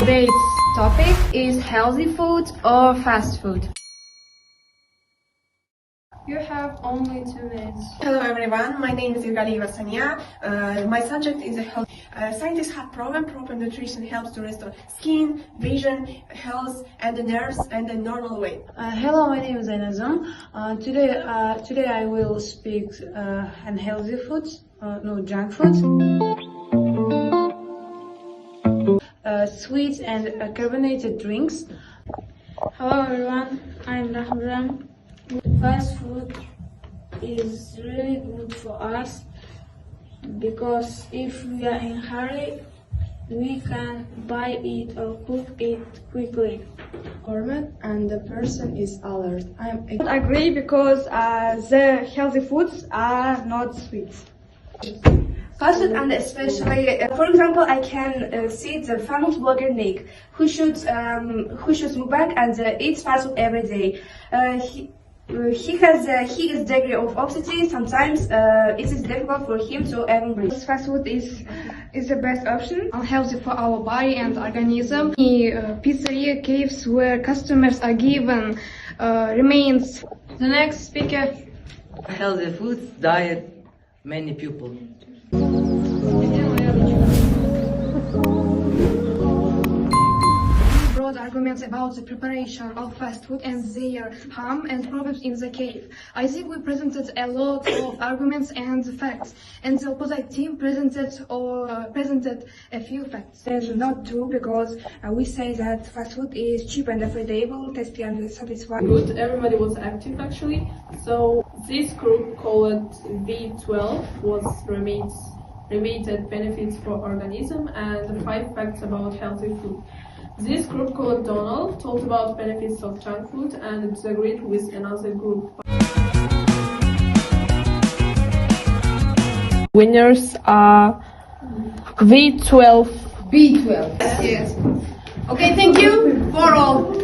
Today's topic is healthy food or fast food. You have only 2 minutes. Hello everyone, my name is Irgalieva Sanya. My subject is health. Scientists have proven proper nutrition helps to restore skin, vision, health, and the nerves and the normal weight. Hello, my name is Ainazam. Today I will speak unhealthy foods, no junk foods, sweets and carbonated drinks. Hello everyone, I'm Rahman. Fast food is really good for us because if we are in a hurry, we can buy it or cook it quickly. Gourmet and the person is alert. I agree because the healthy foods are not sweets. Fast food, and especially, for example, I can see the famous blogger Nick, who shoots mukbang and eats fast food every day. He has his degree of obesity. Sometimes it is difficult for him to even breathe. Fast food is the best option. Unhealthy for our body and organism. Pizzeria caves where customers are given remains. The next speaker. Healthy food diet many people. Arguments about the preparation of fast food and their harm and problems in the cave. I think we presented a lot of arguments and facts, and the opposite team presented a few facts. That's not true because we say that fast food is cheap and affordable, tasty and satisfying. Good, everybody was active actually. So this group called V12 was related benefits for organism and 5 facts about healthy food. This group called Donald talked about benefits of junk food and disagreed with another group. Winners are V12. Yes. Okay, thank you for all.